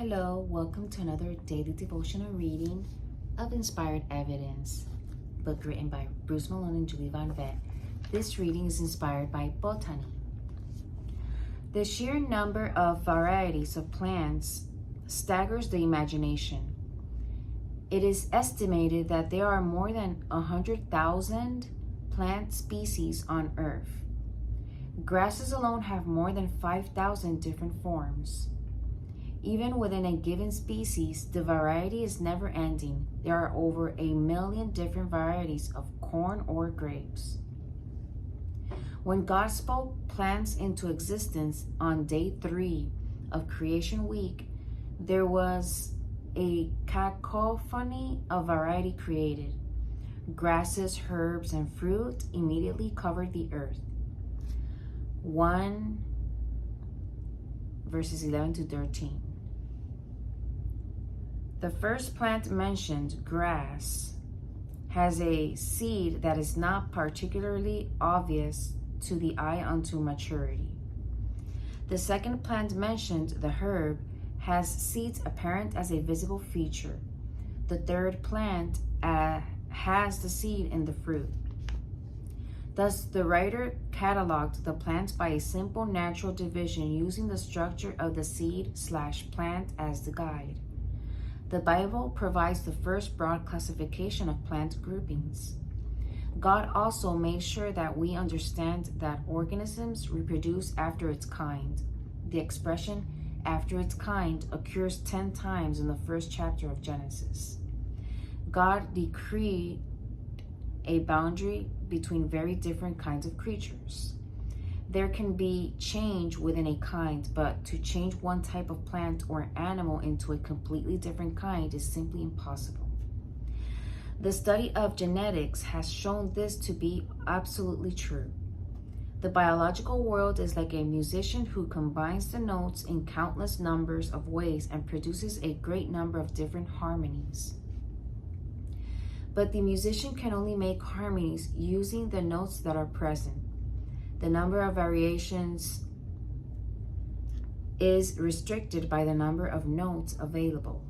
Hello, welcome to another daily devotional reading of Inspired Evidence, book written by Bruce Malone and Vett. This reading is inspired by botany. The sheer number of varieties of plants staggers the imagination. It is estimated that there are more than 100,000 plant species on Earth. Grasses alone have more than 5,000 different forms. Even within a given species, the variety is never ending. There are over 1 million different varieties of corn or grapes. When God spoke plants into existence on day 3 of Creation Week, there was a cacophony of variety created. Grasses, herbs, and fruit immediately covered the earth. 1 verses 11 to 13. The first plant mentioned, grass, has a seed that is not particularly obvious to the eye until maturity. The second plant mentioned, the herb, has seeds apparent as a visible feature. The third plant has the seed in the fruit. Thus, the writer cataloged the plants by a simple natural division using the structure of the seed/plant as the guide. The Bible provides the first broad classification of plant groupings. God also made sure that we understand that organisms reproduce after its kind. The expression after its kind occurs 10 times in the first chapter of Genesis. God decreed a boundary between very different kinds of creatures. There can be change within a kind, but to change one type of plant or animal into a completely different kind is simply impossible. The study of genetics has shown this to be absolutely true. The biological world is like a musician who combines the notes in countless numbers of ways and produces a great number of different harmonies. But the musician can only make harmonies using the notes that are present. The number of variations is restricted by the number of notes available.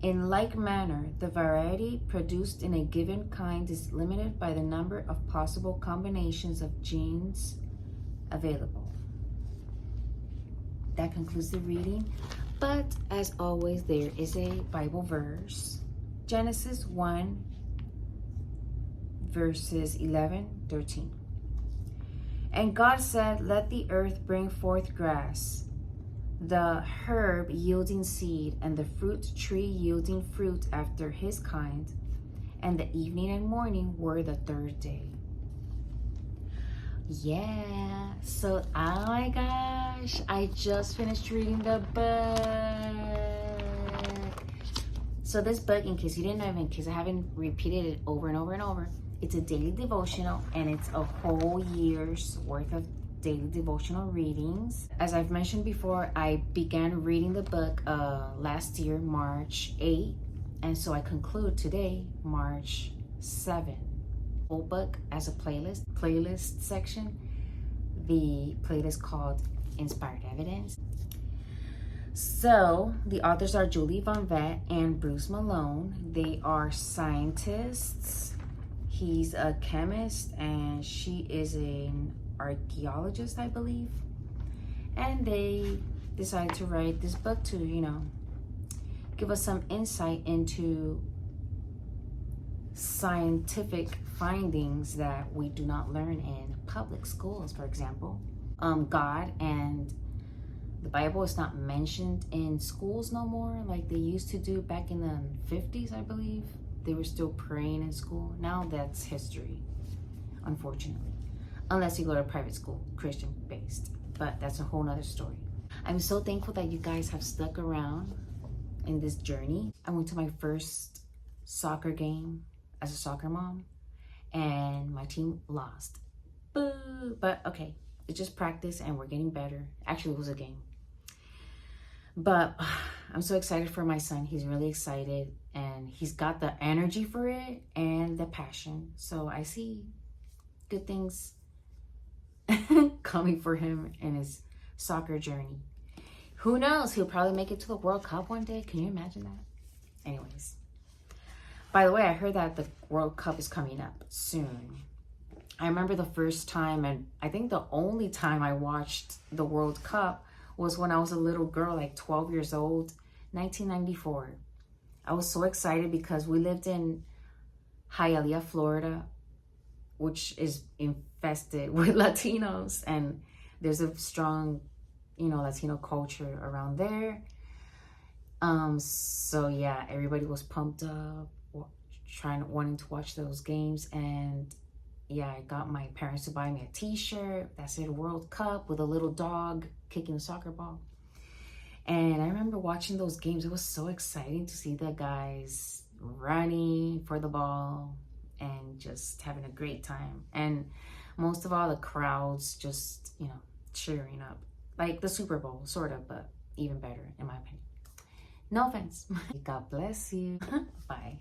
In like manner, the variety produced in a given kind is limited by the number of possible combinations of genes available. That concludes the reading, but as always, there is a Bible verse. Genesis 1, verses 11-13. And God said, let the earth bring forth grass, the herb yielding seed, and the fruit tree yielding fruit after his kind. And the evening and morning were the third day. Yeah, so oh my gosh, I just finished reading the book. So this book, in case you didn't know, in case I haven't repeated it over and over and over, it's a daily devotional, and it's a whole year's worth of daily devotional readings. As I've mentioned before, I began reading the book last year, March 8, and so I conclude today, March 7. Whole book as a playlist section, the playlist called Inspired Evidence. So the authors are Julie Von Vett and Bruce Malone. They are scientists. He's a chemist and she is an archaeologist, I believe. And they decided to write this book to, give us some insight into scientific findings that we do not learn in public schools, for example. God and the Bible is not mentioned in schools no more like they used to do back in the 50s, I believe. They were still praying in school. Now that's history, unfortunately. Unless you go to private school, Christian-based. But that's a whole nother story. I'm so thankful that you guys have stuck around in this journey. I went to my first soccer game as a soccer mom, and my team lost. Boo! But okay, it's just practice and we're getting better. Actually, it was a game. But I'm so excited for my son. He's really excited and he's got the energy for it and the passion. So I see good things coming for him in his soccer journey. Who knows? He'll probably make it to the World Cup one day. Can you imagine that? Anyways. By the way, I heard that the World Cup is coming up soon. I remember the first time, and I think the only time I watched the World Cup was when I was a little girl, like 12 years old, 1994. I was so excited because we lived in Hialeah, Florida, which is infested with Latinos, and there's a strong, Latino culture around there. So yeah, everybody was pumped up, wanting to watch those games, and yeah, I got my parents to buy me a t-shirt that said World Cup with a little dog kicking a soccer ball. And I remember watching those games. It was so exciting to see the guys running for the ball and just having a great time. And most of all, the crowds just, cheering up. Like the Super Bowl, sort of, but even better, in my opinion. No offense. God bless you. Bye.